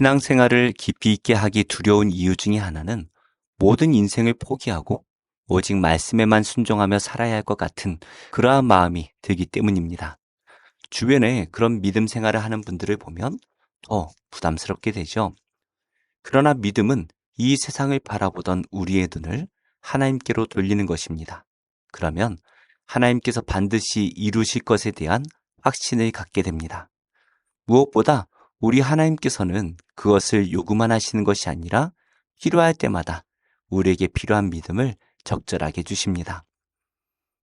신앙생활을 깊이 있게 하기 두려운 이유 중에 하나는 모든 인생을 포기하고 오직 말씀에만 순종하며 살아야 할 것 같은 그러한 마음이 들기 때문입니다. 주변에 그런 믿음 생활을 하는 분들을 보면 더 부담스럽게 되죠. 그러나 믿음은 이 세상을 바라보던 우리의 눈을 하나님께로 돌리는 것입니다. 그러면 하나님께서 반드시 이루실 것에 대한 확신을 갖게 됩니다. 무엇보다 우리 하나님께서는 그것을 요구만 하시는 것이 아니라 필요할 때마다 우리에게 필요한 믿음을 적절하게 주십니다.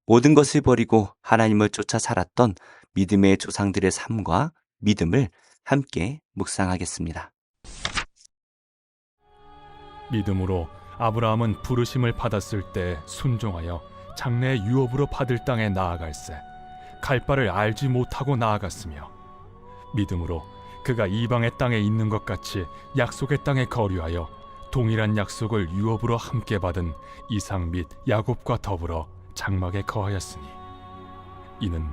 모든 것을 버리고 하나님을 쫓아 살았던 믿음의 조상들의 삶과 믿음을 함께 묵상하겠습니다. 믿음으로 아브라함은 부르심을 받았을 때 순종하여 장래의 유업으로 받을 땅에 나아갈새 갈 바를 알지 못하고 나아갔으며 믿음으로 그가 이방의 땅에 있는 것 같이 약속의 땅에 거류하여 동일한 약속을 유업으로 함께 받은 이삭 및 야곱과 더불어 장막에 거하였으니 이는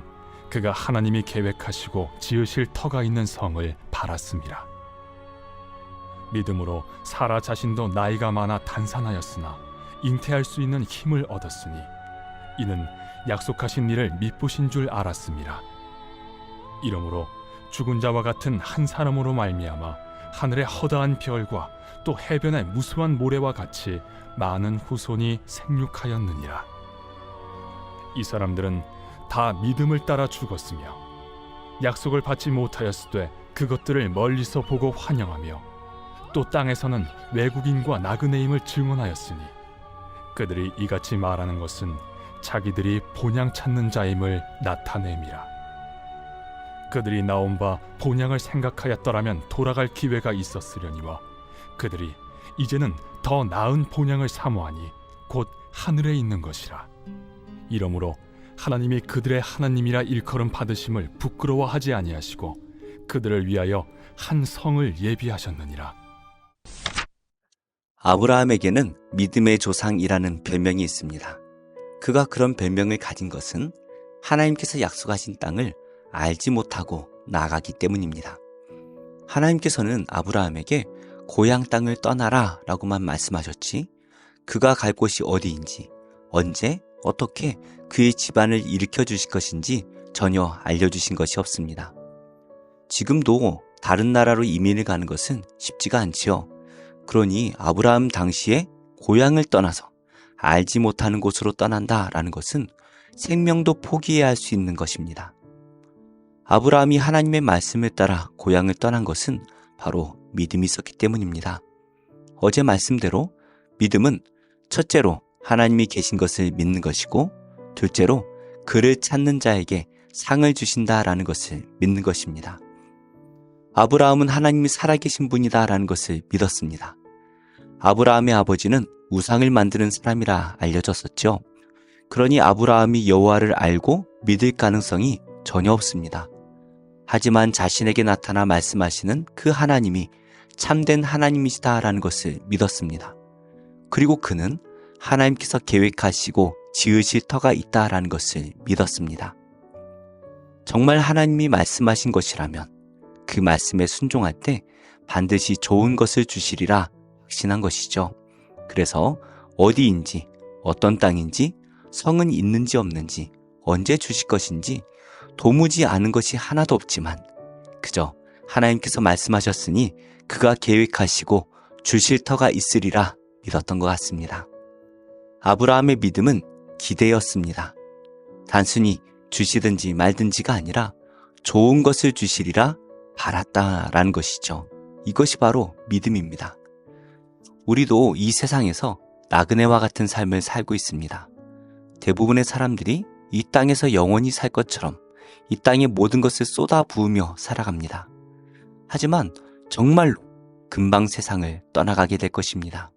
그가 하나님이 계획하시고 지으실 터가 있는 성을 바랐음이라. 믿음으로 사라 자신도 나이가 많아 단산하였으나 잉태할 수 있는 힘을 얻었으니 이는 약속하신 일을 미쁘신 줄 알았음이라. 이러므로 죽은 자와 같은 한 사람으로 말미암아 하늘의 허다한 별과 또 해변의 무수한 모래와 같이 많은 후손이 생육하였느니라. 이 사람들은 다 믿음을 따라 죽었으며 약속을 받지 못하였으되 그것들을 멀리서 보고 환영하며 또 땅에서는 외국인과 나그네임을 증언하였으니 그들이 이같이 말하는 것은 자기들이 본향 찾는 자임을 나타냄이라. 그들이 나온 바 본향을 생각하였더라면 돌아갈 기회가 있었으려니와 그들이 이제는 더 나은 본향을 사모하니 곧 하늘에 있는 것이라. 이러므로 하나님이 그들의 하나님이라 일컬음 받으심을 부끄러워하지 아니하시고 그들을 위하여 한 성을 예비하셨느니라. 아브라함에게는 믿음의 조상이라는 별명이 있습니다. 그가 그런 별명을 가진 것은 하나님께서 약속하신 땅을 알지 못하고 나아가기 때문입니다. 하나님께서는 아브라함에게 고향 땅을 떠나라 라고만 말씀하셨지 그가 갈 곳이 어디인지 언제 어떻게 그의 집안을 일으켜 주실 것인지 전혀 알려주신 것이 없습니다. 지금도 다른 나라로 이민을 가는 것은 쉽지가 않지요. 그러니 아브라함 당시에 고향을 떠나서 알지 못하는 곳으로 떠난다라는 것은 생명도 포기해야 할 수 있는 것입니다. 아브라함이 하나님의 말씀을 따라 고향을 떠난 것은 바로 믿음이 있었기 때문입니다. 어제 말씀대로 믿음은 첫째로 하나님이 계신 것을 믿는 것이고 둘째로 그를 찾는 자에게 상을 주신다라는 것을 믿는 것입니다. 아브라함은 하나님이 살아계신 분이다라는 것을 믿었습니다. 아브라함의 아버지는 우상을 만드는 사람이라 알려졌었죠. 그러니 아브라함이 여호와를 알고 믿을 가능성이 전혀 없습니다. 하지만 자신에게 나타나 말씀하시는 그 하나님이 참된 하나님이시다라는 것을 믿었습니다. 그리고 그는 하나님께서 계획하시고 지으실 터가 있다라는 것을 믿었습니다. 정말 하나님이 말씀하신 것이라면 그 말씀에 순종할 때 반드시 좋은 것을 주시리라 확신한 것이죠. 그래서 어디인지 어떤 땅인지 성은 있는지 없는지 언제 주실 것인지 도무지 아는 것이 하나도 없지만 그저 하나님께서 말씀하셨으니 그가 계획하시고 주실 터가 있으리라 믿었던 것 같습니다. 아브라함의 믿음은 기대였습니다. 단순히 주시든지 말든지가 아니라 좋은 것을 주시리라 바랐다라는 것이죠. 이것이 바로 믿음입니다. 우리도 이 세상에서 나그네와 같은 삶을 살고 있습니다. 대부분의 사람들이 이 땅에서 영원히 살 것처럼 이 땅의 모든 것을 쏟아 부으며 살아갑니다. 하지만 정말로 금방 세상을 떠나가게 될 것입니다.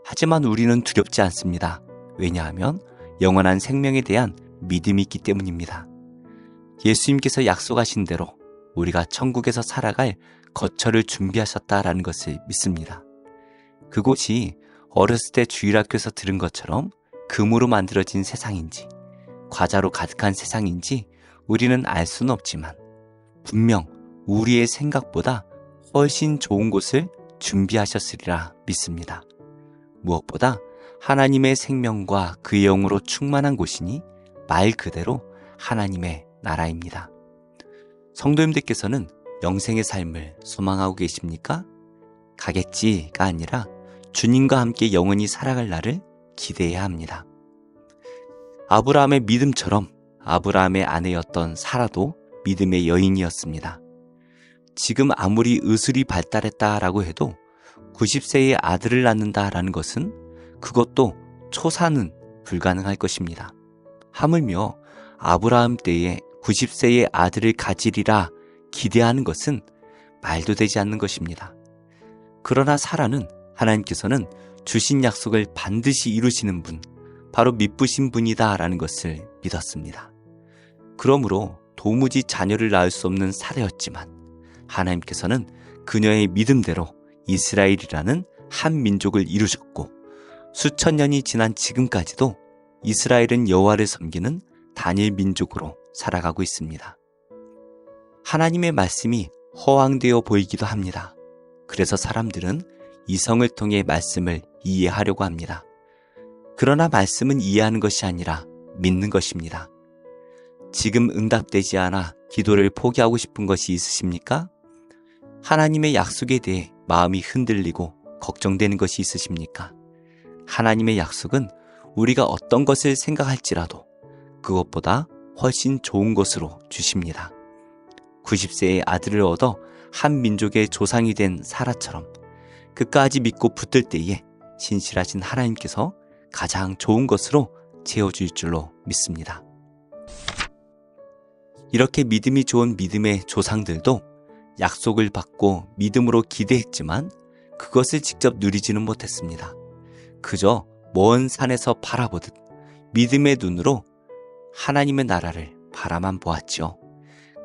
하지만 우리는 두렵지 않습니다. 왜냐하면 영원한 생명에 대한 믿음이 있기 때문입니다. 예수님께서 약속하신 대로 우리가 천국에서 살아갈 거처를 준비하셨다라는 것을 믿습니다. 그곳이 어렸을 때 주일학교에서 들은 것처럼 금으로 만들어진 세상인지 과자로 가득한 세상인지 우리는 알 수는 없지만 분명 우리의 생각보다 훨씬 좋은 곳을 준비하셨으리라 믿습니다. 무엇보다 하나님의 생명과 그의 영으로 충만한 곳이니 말 그대로 하나님의 나라입니다. 성도님들께서는 영생의 삶을 소망하고 계십니까? 가겠지가 아니라 주님과 함께 영원히 살아갈 날을 기대해야 합니다. 아브라함의 믿음처럼 아브라함의 아내였던 사라도 믿음의 여인이었습니다. 지금 아무리 의술이 발달했다라고 해도 90세의 아들을 낳는다라는 것은 그것도 초사는 불가능할 것입니다. 하물며 아브라함 때에 90세의 아들을 가지리라 기대하는 것은 말도 되지 않는 것입니다. 그러나 사라는 하나님께서는 주신 약속을 반드시 이루시는 분, 바로 믿부신 분이다라는 것을 믿었습니다. 그러므로 도무지 자녀를 낳을 수 없는 사라였지만 하나님께서는 그녀의 믿음대로 이스라엘이라는 한 민족을 이루셨고 수천 년이 지난 지금까지도 이스라엘은 여호와를 섬기는 단일 민족으로 살아가고 있습니다. 하나님의 말씀이 허황되어 보이기도 합니다. 그래서 사람들은 이성을 통해 말씀을 이해하려고 합니다. 그러나 말씀은 이해하는 것이 아니라 믿는 것입니다. 지금 응답되지 않아 기도를 포기하고 싶은 것이 있으십니까? 하나님의 약속에 대해 마음이 흔들리고 걱정되는 것이 있으십니까? 하나님의 약속은 우리가 어떤 것을 생각할지라도 그것보다 훨씬 좋은 것으로 주십니다. 90세의 아들을 얻어 한 민족의 조상이 된 사라처럼 그까지 믿고 붙들 때에 신실하신 하나님께서 가장 좋은 것으로 채워줄 줄로 믿습니다. 이렇게 믿음이 좋은 믿음의 조상들도 약속을 받고 믿음으로 기대했지만 그것을 직접 누리지는 못했습니다. 그저 먼 산에서 바라보듯 믿음의 눈으로 하나님의 나라를 바라만 보았죠.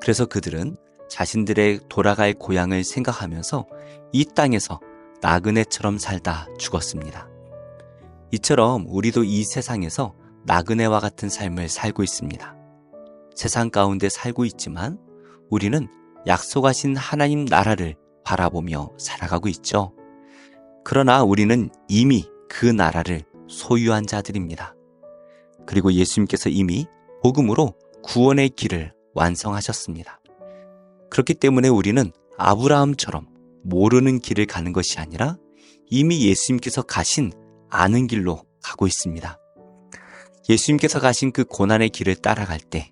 그래서 그들은 자신들의 돌아갈 고향을 생각하면서 이 땅에서 나그네처럼 살다 죽었습니다. 이처럼 우리도 이 세상에서 나그네와 같은 삶을 살고 있습니다. 세상 가운데 살고 있지만 우리는 약속하신 하나님 나라를 바라보며 살아가고 있죠. 그러나 우리는 이미 그 나라를 소유한 자들입니다. 그리고 예수님께서 이미 복음으로 구원의 길을 완성하셨습니다. 그렇기 때문에 우리는 아브라함처럼 모르는 길을 가는 것이 아니라 이미 예수님께서 가신 아는 길로 가고 있습니다. 예수님께서 가신 그 고난의 길을 따라갈 때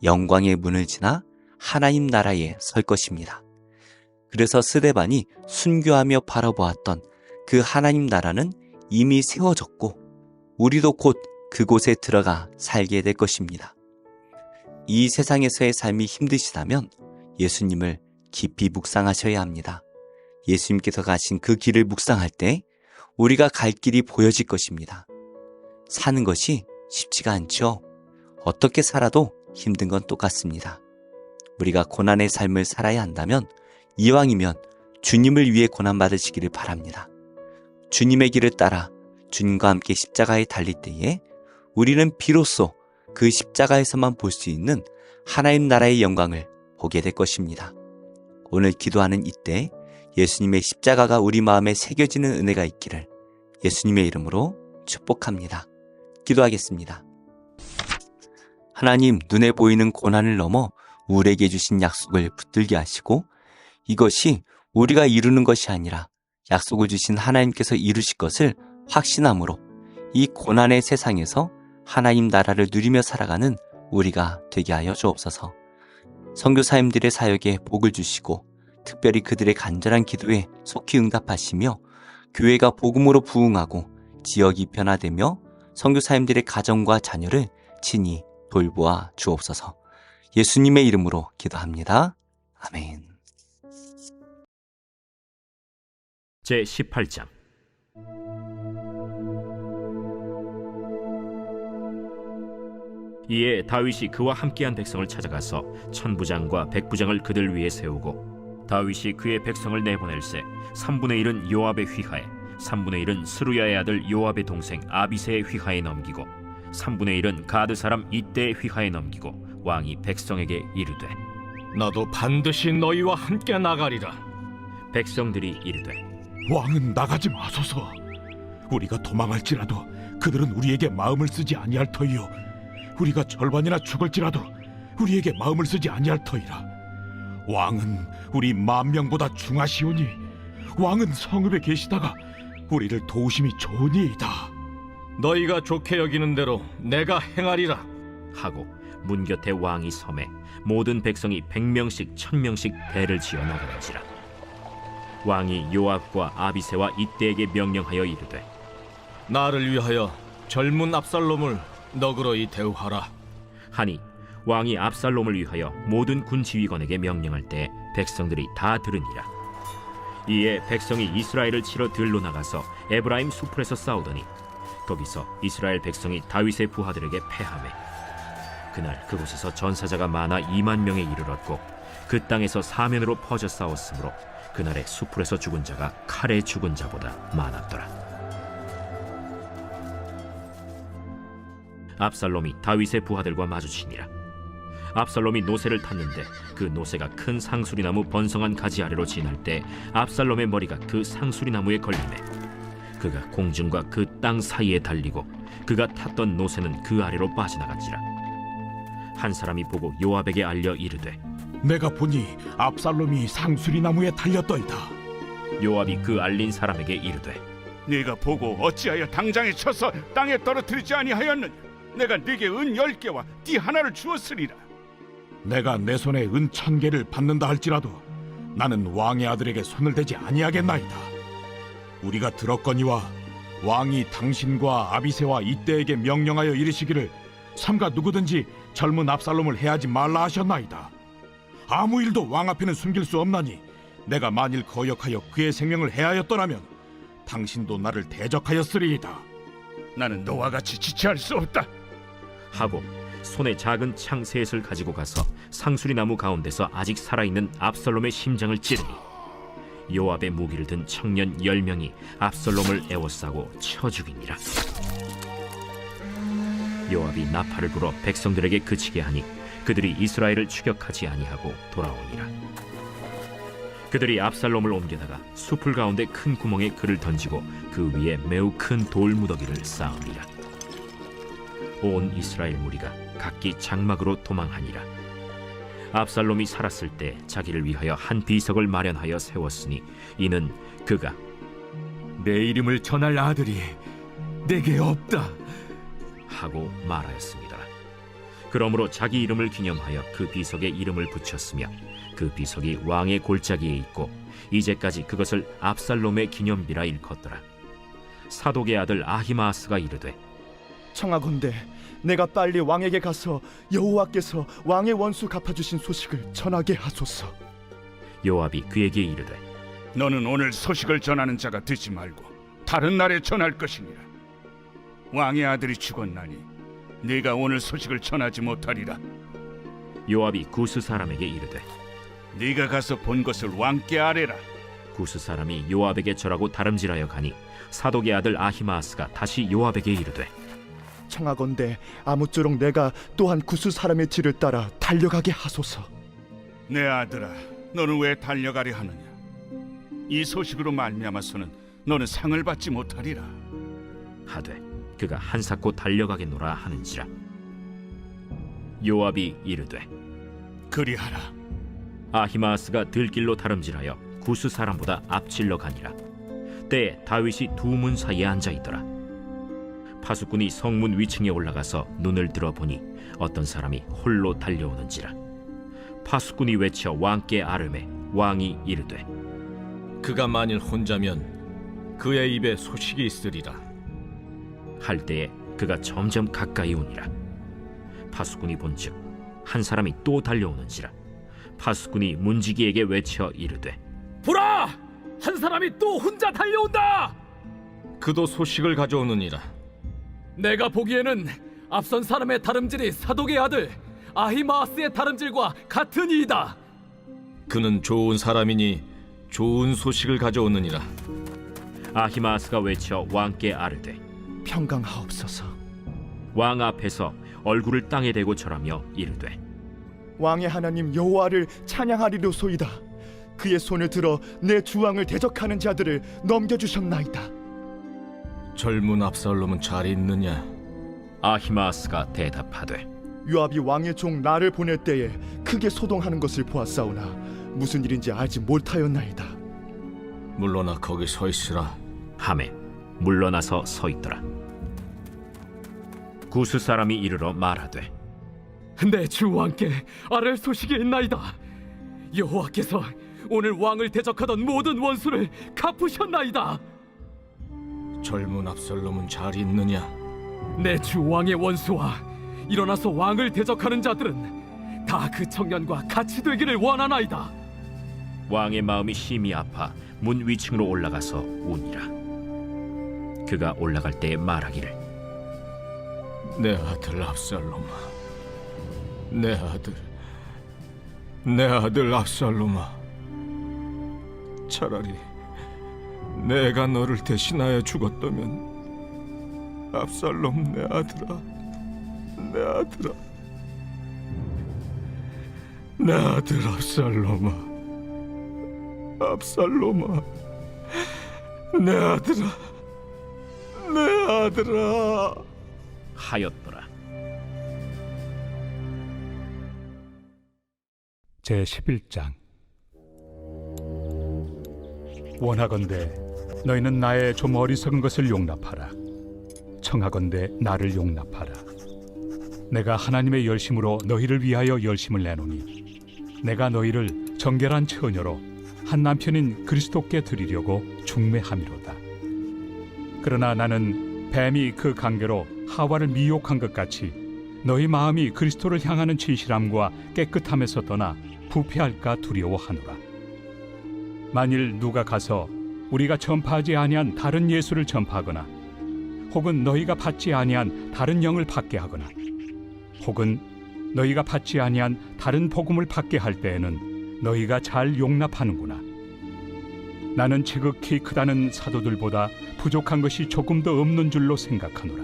영광의 문을 지나 하나님 나라에 설 것입니다. 그래서 스데반이 순교하며 바라보았던 그 하나님 나라는 이미 세워졌고 우리도 곧 그곳에 들어가 살게 될 것입니다. 이 세상에서의 삶이 힘드시다면 예수님을 깊이 묵상하셔야 합니다. 예수님께서 가신 그 길을 묵상할 때 우리가 갈 길이 보여질 것입니다. 사는 것이 쉽지가 않죠. 어떻게 살아도 힘든 건 똑같습니다. 우리가 고난의 삶을 살아야 한다면 이왕이면 주님을 위해 고난받으시기를 바랍니다. 주님의 길을 따라 주님과 함께 십자가에 달릴 때에 우리는 비로소 그 십자가에서만 볼 수 있는 하나님 나라의 영광을 보게 될 것입니다. 오늘 기도하는 이때 예수님의 십자가가 우리 마음에 새겨지는 은혜가 있기를 예수님의 이름으로 축복합니다. 기도하겠습니다. 하나님, 눈에 보이는 고난을 넘어 우리에게 주신 약속을 붙들게 하시고 이것이 우리가 이루는 것이 아니라 약속을 주신 하나님께서 이루실 것을 확신함으로 이 고난의 세상에서 하나님 나라를 누리며 살아가는 우리가 되게 하여 주옵소서. 선교사님들의 사역에 복을 주시고 특별히 그들의 간절한 기도에 속히 응답하시며 교회가 복음으로 부흥하고 지역이 변화되며 선교사님들의 가정과 자녀를 친히 돌보아 주옵소서. 예수님의 이름으로 기도합니다. 아멘. 제18장 이에 다윗이 그와 함께한 백성을 찾아가서 천부장과 백부장을 그들 위에 세우고 다윗이 그의 백성을 내보낼세 3분의 1은 요압의 휘하에 3분의 1은 스루야의 아들 요압의 동생 아비새의 휘하에 넘기고 3분의 1은 가드 사람 이때의 휘하에 넘기고 왕이 백성에게 이르되 나도 반드시 너희와 함께 나가리라. 백성들이 이르되 왕은 나가지 마소서. 우리가 도망할지라도 그들은 우리에게 마음을 쓰지 아니할 터이요, 우리가 절반이나 죽을지라도 우리에게 마음을 쓰지 아니할 터이라. 왕은 우리 10,000명보다 중하시오니 왕은 성읍에 계시다가 우리를 도우심이 좋으니이다. 너희가 좋게 여기는 대로 내가 행하리라. 하고 문 곁에 왕이 섬에 모든 백성이 100명씩 1000명씩 배를 지어 나가는지라. 왕이 요압과 아비새와 이때에게 명령하여 이르되 나를 위하여 젊은 압살롬을 너그러이 대우하라. 하니 왕이 압살롬을 위하여 모든 군 지휘관에게 명령할 때 백성들이 다 들으니라. 이에 백성이 이스라엘을 치러 들로 나가서 에브라임 수풀에서 싸우더니 거기서 이스라엘 백성이 다윗의 부하들에게 패하매 그날 그곳에서 전사자가 많아 20,000명에 이르렀고 그 땅에서 사면으로 퍼져 싸웠으므로 그날에 수풀에서 죽은 자가 칼에 죽은 자보다 많았더라. 압살롬이 다윗의 부하들과 마주치니라. 압살롬이 노새를 탔는데 그 노새가 큰 상수리나무 번성한 가지 아래로 지날 때 압살롬의 머리가 그 상수리나무에 걸리매 그가 공중과 그 땅 사이에 달리고 그가 탔던 노새는 그 아래로 빠져나간지라. 한 사람이 보고 요압에게 알려 이르되 내가 보니 압살롬이 상수리나무에 달렸더이다. 요압이 그 알린 사람에게 이르되 네가 보고 어찌하여 당장에 쳐서 땅에 떨어뜨리지 아니하였느냐? 내가 네게 은 10개와 띠 하나를 주었으리라. 내가 내 손에 은 1,000개를 받는다 할지라도 나는 왕의 아들에게 손을 대지 아니하겠나이다. 우리가 들었거니와 왕이 당신과 아비새와 이때에게 명령하여 이르시기를 삼가 누구든지 젊은 압살롬을 해하지 말라 하셨나이다. 아무 일도 왕 앞에는 숨길 수 없나니 내가 만일 거역하여 그의 생명을 해하였더라면 당신도 나를 대적하였으리이다. 나는 너와 같이 지체할 수 없다. 하고 손에 작은 창 셋을 가지고 가서 상수리나무 가운데서 아직 살아있는 압살롬의 심장을 찌르니 요압의 무기를 든 청년 10명이 압살롬을 에워싸고 쳐 죽이니라. 요압이 나팔을 불어 백성들에게 그치게 하니 그들이 이스라엘을 추격하지 아니하고 돌아오니라. 그들이 압살롬을 옮겨다가 숲을 가운데 큰 구멍에 그를 던지고 그 위에 매우 큰 돌무더기를 쌓으니라. 온 이스라엘 무리가 각기 장막으로 도망하니라. 압살롬이 살았을 때 자기를 위하여 한 비석을 마련하여 세웠으니 이는 그가 내 이름을 전할 아들이 내게 없다 하고 말하였습니다. 그러므로 자기 이름을 기념하여 그 비석에 이름을 붙였으며 그 비석이 왕의 골짜기에 있고 이제까지 그것을 압살롬의 기념비라 일컫더라. 사독의 아들 아히마아스가 이르되 청하건대 내가 빨리 왕에게 가서 여호와께서 왕의 원수 갚아주신 소식을 전하게 하소서. 요압이 그에게 이르되 너는 오늘 소식을 전하는 자가 되지 말고 다른 날에 전할 것이니라. 왕의 아들이 죽었나니 네가 오늘 소식을 전하지 못하리라. 요압이 구스 사람에게 이르되 네가 가서 본 것을 왕께 아뢰라. 구스 사람이 요압에게 절하고 다름질하여 가니 사독의 아들 아히마아스가 다시 요압에게 이르되 청하건대 아무쪼록 내가 또한 구스 사람의 뒤를 따라 달려가게 하소서. 내 아들아, 너는 왜 달려가려 하느냐? 이 소식으로 말미암아서는 너는 상을 받지 못하리라. 하되 그가 한사코 달려가겠노라 하는지라. 요압이 이르되 그리하라. 아히마아스가 들길로 다름질하여 구스 사람보다 앞질러 가니라. 때에 다윗이 두 문 사이에 앉아있더라. 파수꾼이 성문 위층에 올라가서 눈을 들어보니 어떤 사람이 홀로 달려오는지라. 파수꾼이 외쳐 왕께 아뢰매 왕이 이르되 그가 만일 혼자면 그의 입에 소식이 있으리라. 할 때에 그가 점점 가까이 오니라. 파수꾼이 본즉 한 사람이 또 달려오는지라. 파수꾼이 문지기에게 외쳐 이르되 보라! 한 사람이 또 혼자 달려온다! 그도 소식을 가져오느니라. 내가 보기에는 앞선 사람의 다름질이 사독의 아들 아히마아스의 다름질과 같은 이이다. 그는 좋은 사람이니 좋은 소식을 가져오느니라. 아히마아스가 외쳐 왕께 아뢰되 평강하옵소서. 왕 앞에서 얼굴을 땅에 대고 절하며 이르되 왕의 하나님 여호와를 찬양하리로소이다. 그의 손을 들어 내 주왕을 대적하는 자들을 넘겨주셨나이다. 젊은 압살롬은 잘 있느냐? 아히마아스가 대답하되 요압이 왕의 종 나를 보낼 때에 크게 소동하는 것을 보았사오나 무슨 일인지 알지 못하였나이다. 물러나 거기 서 있으라. 하매 물러나서 서 있더라. 구스 사람이 이르러 말하되 내 주왕께 아랠 소식이 있나이다. 여호와께서 오늘 왕을 대적하던 모든 원수를 갚으셨나이다. 젊은 압살롬은 잘 있느냐? 내 주왕의 원수와 일어나서 왕을 대적하는 자들은 다 그 청년과 같이 되기를 원하나이다. 왕의 마음이 심히 아파 문 위층으로 올라가서 우니라. 그가 올라갈 때에 말하기를 내 아들 압살롬아, 내 아들 압살롬아, 차라리 내가 너를 대신하여 죽었다면 압살롬 내 아들아, 내 아들 압살롬아, 내 아들아 하였더라. 제11장. 원하건대 너희는 나의 좀 어리석은 것을 용납하라. 청하건대 나를 용납하라. 내가 하나님의 열심으로 너희를 위하여 열심을 내노니 내가 너희를 정결한 처녀로 한 남편인 그리스도께 드리려고 중매함이로다. 그러나 나는 뱀이 그 관계로 하와를 미혹한 것 같이 너희 마음이 그리스도를 향하는 진실함과 깨끗함에서 떠나 부패할까 두려워하노라. 만일 누가 가서 우리가 전파하지 아니한 다른 예수를 전파하거나 혹은 너희가 받지 아니한 다른 영을 받게 하거나 혹은 너희가 받지 아니한 다른 복음을 받게 할 때에는 너희가 잘 용납하는구나. 나는 지극히 크다는 사도들보다 부족한 것이 조금도 없는 줄로 생각하노라.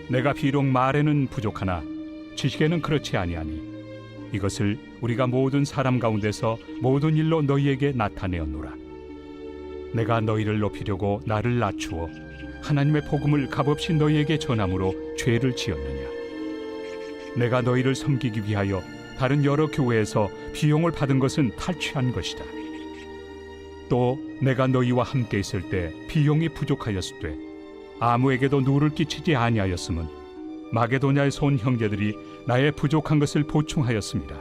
내가 비록 말에는 부족하나 지식에는 그렇지 아니하니 이것을 우리가 모든 사람 가운데서 모든 일로 너희에게 나타내었노라. 내가 너희를 높이려고 나를 낮추어 하나님의 복음을 값없이 너희에게 전함으로 죄를 지었느냐? 내가 너희를 섬기기 위하여 다른 여러 교회에서 비용을 받은 것은 탈취한 것이다. 또 내가 너희와 함께 있을 때 비용이 부족하였을 때 아무에게도 누를 끼치지 아니하였음은 마게도냐에서 온 형제들이 나의 부족한 것을 보충하였습니다.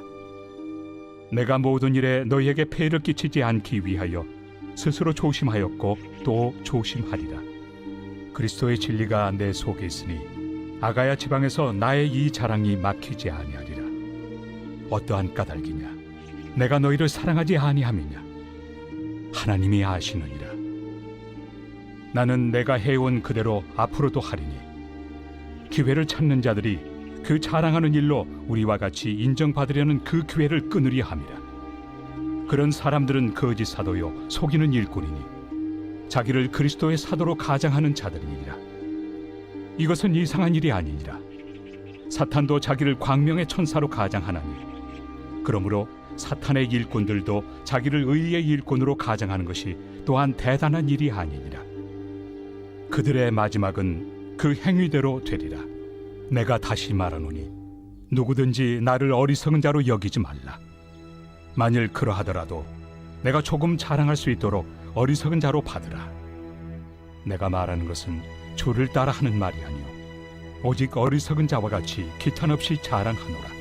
내가 모든 일에 너희에게 폐를 끼치지 않기 위하여 스스로 조심하였고 또 조심하리라. 그리스도의 진리가 내 속에 있으니 아가야 지방에서 나의 이 자랑이 막히지 아니하리라. 어떠한 까닭이냐? 내가 너희를 사랑하지 아니함이냐? 하나님이 아시느니라. 나는 내가 해온 그대로 앞으로도 하리니 기회를 찾는 자들이 그 자랑하는 일로 우리와 같이 인정받으려는 그 기회를 끊으려 함이라. 그런 사람들은 거짓 사도요 속이는 일꾼이니 자기를 그리스도의 사도로 가장하는 자들이니라. 이것은 이상한 일이 아니니라. 사탄도 자기를 광명의 천사로 가장하나니 그러므로 사탄의 일꾼들도 자기를 의의 일꾼으로 가장하는 것이 또한 대단한 일이 아니니라. 그들의 마지막은 그 행위대로 되리라. 내가 다시 말하노니 누구든지 나를 어리석은 자로 여기지 말라. 만일 그러하더라도 내가 조금 자랑할 수 있도록 어리석은 자로 받으라. 내가 말하는 것은 주를 따라 하는 말이 아니요 오직 어리석은 자와 같이 기탄 없이 자랑하노라.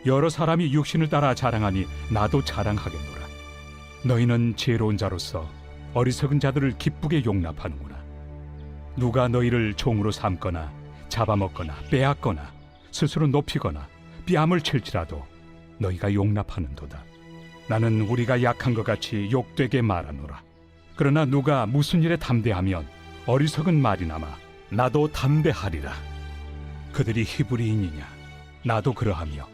여러 사람이 육신을 따라 자랑하니 나도 자랑하겠노라. 너희는 지혜로운 자로서 어리석은 자들을 기쁘게 용납하는구나. 누가 너희를 종으로 삼거나 잡아먹거나 빼앗거나 스스로 높이거나 뺨을 칠지라도 너희가 용납하는도다. 나는 우리가 약한 것 같이 욕되게 말하노라. 그러나 누가 무슨 일에 담대하면 어리석은 말이나마 나도 담대하리라. 그들이 히브리인이냐? 나도 그러하며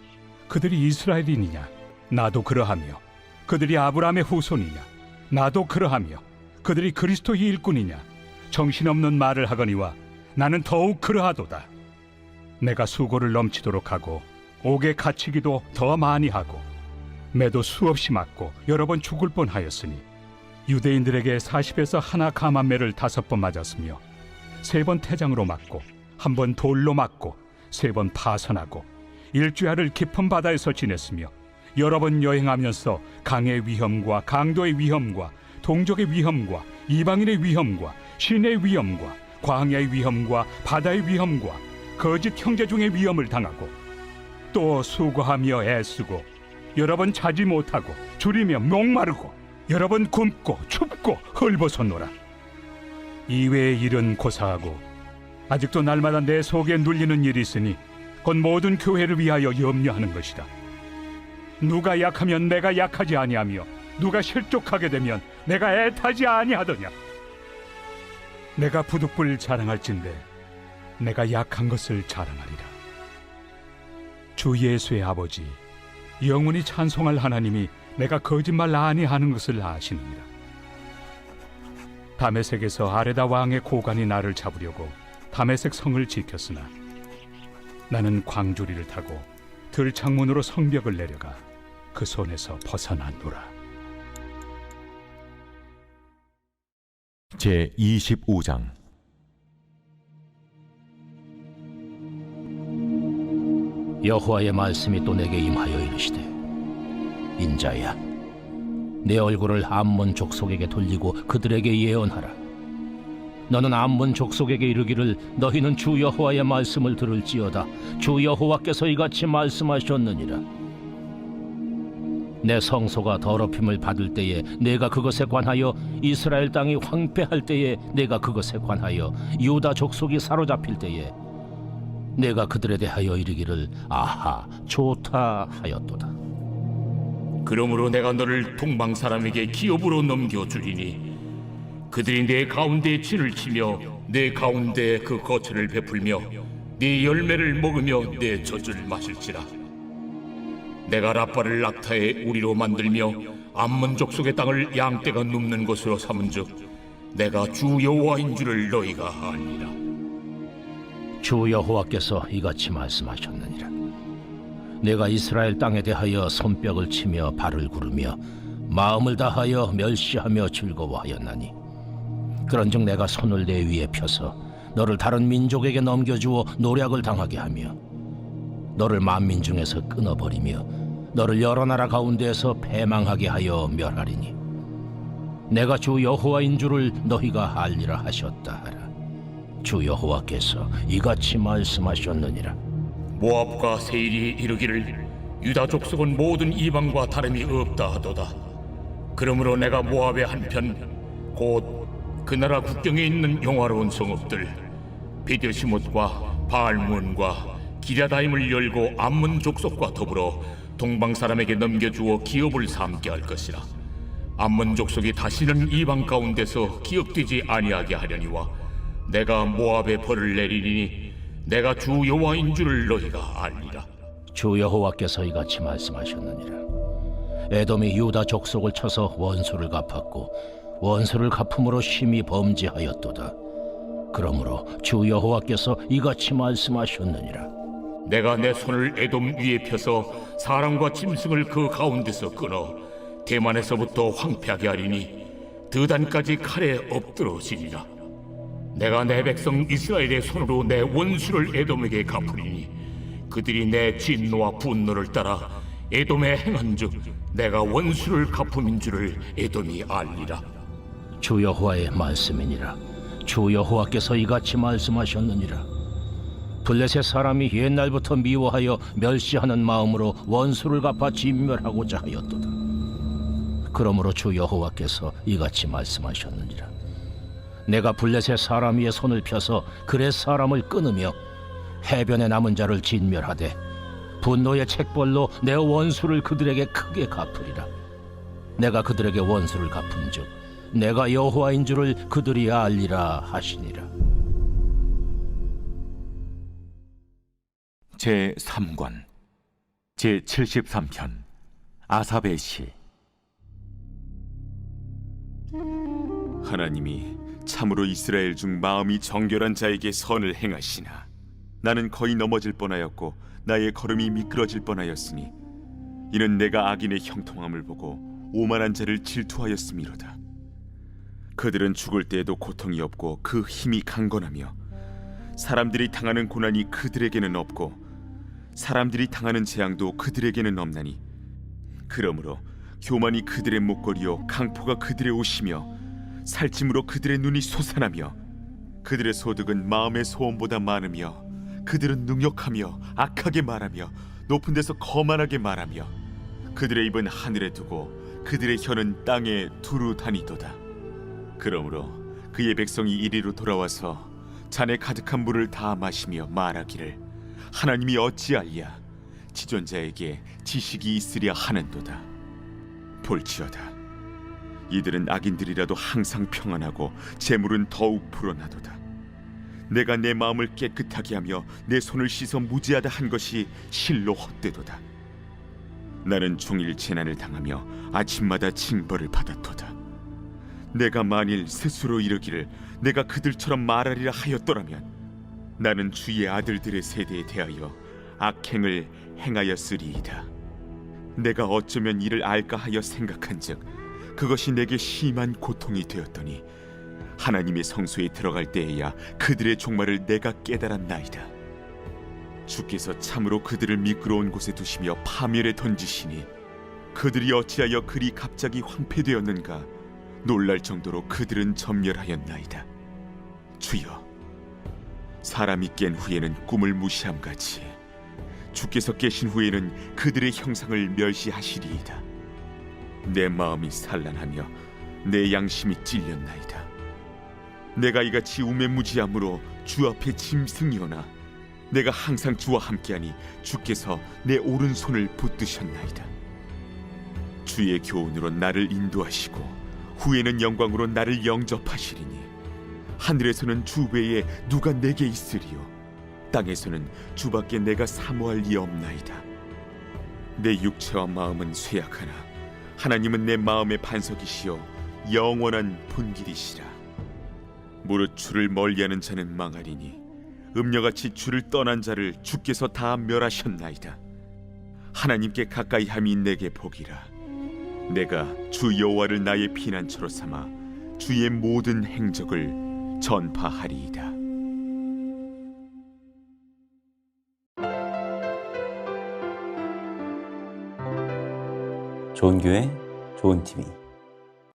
그들이 이스라엘인이냐? 나도 그러하며 그들이 아브라함의 후손이냐? 나도 그러하며 그들이 그리스도의 일꾼이냐? 정신없는 말을 하거니와 나는 더욱 그러하도다. 내가 수고를 넘치도록 하고 옥에 갇히기도 더 많이 하고 매도 수없이 맞고 여러 번 죽을 뻔하였으니 유대인들에게 40에서 하나 감한매를 5번 맞았으며 3번 태장으로 맞고 1번 돌로 맞고 3번 파선하고 일주야를 깊은 바다에서 지냈으며 여러 번 여행하면서 강의 위험과 강도의 위험과 동족의 위험과 이방인의 위험과 신의 위험과 광야의 위험과 바다의 위험과 거짓 형제 중의 위험을 당하고 또 수고하며 애쓰고 여러 번 자지 못하고 줄이며 목마르고 여러 번 굶고 춥고 헐벗었노라. 이외의 일은 고사하고 아직도 날마다 내 속에 눌리는 일이 있으니 곧 모든 교회를 위하여 염려하는 것이다. 누가 약하면 내가 약하지 아니하며 누가 실족하게 되면 내가 애타지 아니하더냐. 내가 부득불 자랑할진대 내가 약한 것을 자랑하리라. 주 예수의 아버지 영원히 찬송할 하나님이 내가 거짓말 아니하는 것을 아시느니라. 다메섹에서 아레다 왕의 고관이 나를 잡으려고 다메섹 성을 지켰으나 나는 광주리를 타고 들창문으로 성벽을 내려가 그 손에서 벗어났노라. 제 25장. 여호와의 말씀이 또 내게 임하여 이르시되, 인자야, 내 얼굴을 암몬 족속에게 돌리고 그들에게 예언하라. 너는 암몬 족속에게 이르기를, 너희는 주 여호와의 말씀을 들을지어다. 주 여호와께서 이같이 말씀하셨느니라. 내 성소가 더럽힘을 받을 때에 내가 그것에 관하여, 이스라엘 땅이 황폐할 때에 내가 그것에 관하여, 유다 족속이 사로잡힐 때에 내가 그들에 대하여 이르기를, 아하, 좋다 하였도다. 그러므로 내가 너를 동방 사람에게 기업으로 넘겨주리니 그들이 내 가운데 진을 치며 내 가운데 그 거처를 베풀며 네 열매를 먹으며 내 젖을 마실지라. 내가 라빠를 낙타의 우리로 만들며 암몬 족속의 땅을 양떼가 눕는 곳으로 삼은즉 내가 주 여호와인 줄을 너희가 아니라. 주 여호와께서 이같이 말씀하셨느니라. 내가 이스라엘 땅에 대하여 손뼉을 치며 발을 구르며 마음을 다하여 멸시하며 즐거워하였나니, 그런즉 내가 손을 내 위에 펴서 너를 다른 민족에게 넘겨주어 노략을 당하게 하며 너를 만민 중에서 끊어버리며 너를 여러 나라 가운데에서 패망하게 하여 멸하리니, 내가 주 여호와인 줄을 너희가 알리라 하셨다 하라. 주 여호와께서 이같이 말씀하셨느니라. 모압과 세일이 이르기를 유다 족속은 모든 이방과 다름이 없다 하도다. 그러므로 내가 모압의 한편 곧 그 나라 국경에 있는 영화로운 성읍들 베드시못과 바알문과 기랴다임을 열고 암몬 족속과 더불어 동방 사람에게 넘겨주어 기업을 삼게 할 것이라. 암몬 족속이 다시는 이방 가운데서 기업되지 아니하게 하려니와 내가 모압에 벌을 내리니 내가 주 여호와인 줄을 너희가 알리라. 주 여호와께서 이같이 말씀하셨느니라. 에돔이 유다 족속을 쳐서 원수를 갚았고 원수를 갚음으로 심히 범죄하였도다. 그러므로 주 여호와께서 이같이 말씀하셨느니라. 내가 내 손을 에돔 위에 펴서 사람과 짐승을 그 가운데서 끊어 대만에서부터 황폐하게 하리니 드단까지 칼에 엎드러지리라. 내가 내 백성 이스라엘의 손으로 내 원수를 에돔에게 갚으리니 그들이 내 진노와 분노를 따라 에돔에 행한즉 내가 원수를 갚음인 줄을 에돔이 알리라. 주 여호와의 말씀이니라. 주 여호와께서 이같이 말씀하셨느니라. 블레셋 사람이 옛날부터 미워하여 멸시하는 마음으로 원수를 갚아 진멸하고자 하였도다. 그러므로 주 여호와께서 이같이 말씀하셨느니라. 내가 블레셋 사람 위에 손을 펴서 그렛 사람을 끊으며 해변에 남은 자를 진멸하되 분노의 책벌로 내 원수를 그들에게 크게 갚으리라. 내가 그들에게 원수를 갚은즉 내가 여호와인 줄을 그들이 알리라 하시니라. 제 3권 제 73편 아삽의 시. 하나님이 참으로 이스라엘 중 마음이 정결한 자에게 선을 행하시나. 나는 거의 넘어질 뻔하였고 나의 걸음이 미끄러질 뻔하였으니 이는 내가 악인의 형통함을 보고 오만한 자를 질투하였음이로다. 그들은 죽을 때에도 고통이 없고 그 힘이 강건하며 사람들이 당하는 고난이 그들에게는 없고 사람들이 당하는 재앙도 그들에게는 없나니 그러므로 교만이 그들의 목걸이요 강포가 그들의 옷이며 살찜으로 그들의 눈이 솟아나며 그들의 소득은 마음의 소원보다 많으며 그들은 능욕하며 악하게 말하며 높은 데서 거만하게 말하며 그들의 입은 하늘에 두고 그들의 혀는 땅에 두루 다니도다. 그러므로 그의 백성이 이리로 돌아와서 잔에 가득한 물을 다 마시며 말하기를 하나님이 어찌하리야 지존자에게 지식이 있으랴 하는도다. 볼지어다 이들은 악인들이라도 항상 평안하고 재물은 더욱 불어나도다. 내가 내 마음을 깨끗하게 하며 내 손을 씻어 무지하다 한 것이 실로 헛되도다. 나는 종일 재난을 당하며 아침마다 징벌을 받았도다. 내가 만일 스스로 이르기를 내가 그들처럼 말하리라 하였더라면 나는 주의 아들들의 세대에 대하여 악행을 행하였으리이다. 내가 어쩌면 이를 알까 하여 생각한즉 그것이 내게 심한 고통이 되었더니 하나님의 성소에 들어갈 때에야 그들의 종말을 내가 깨달았나이다. 주께서 참으로 그들을 미끄러운 곳에 두시며 파멸에 던지시니 그들이 어찌하여 그리 갑자기 황폐되었는가 놀랄 정도로 그들은 전멸하였나이다. 주여, 사람이 깬 후에는 꿈을 무시함같이 주께서 깨신 후에는 그들의 형상을 멸시하시리이다. 내 마음이 산란하며 내 양심이 찔렸나이다. 내가 이같이 우매무지함으로 주 앞에 짐승이오나 내가 항상 주와 함께하니 주께서 내 오른손을 붙드셨나이다. 주의 교훈으로 나를 인도하시고 후에는 영광으로 나를 영접하시리니 하늘에서는 주 외에 누가 내게 있으리요 땅에서는 주밖에 내가 사모할 리 없나이다. 내 육체와 마음은 쇠약하나 하나님은 내 마음의 반석이시요 영원한 분길이시라. 무릇 주를 멀리하는 자는 망하리니 음녀같이 주를 떠난 자를 주께서 다 멸하셨나이다. 하나님께 가까이함이 내게 복이라. 내가 주 여호와를 나의 피난처로 삼아 주의 모든 행적을 전파하리이다. 좋은 교회, 좋은 TV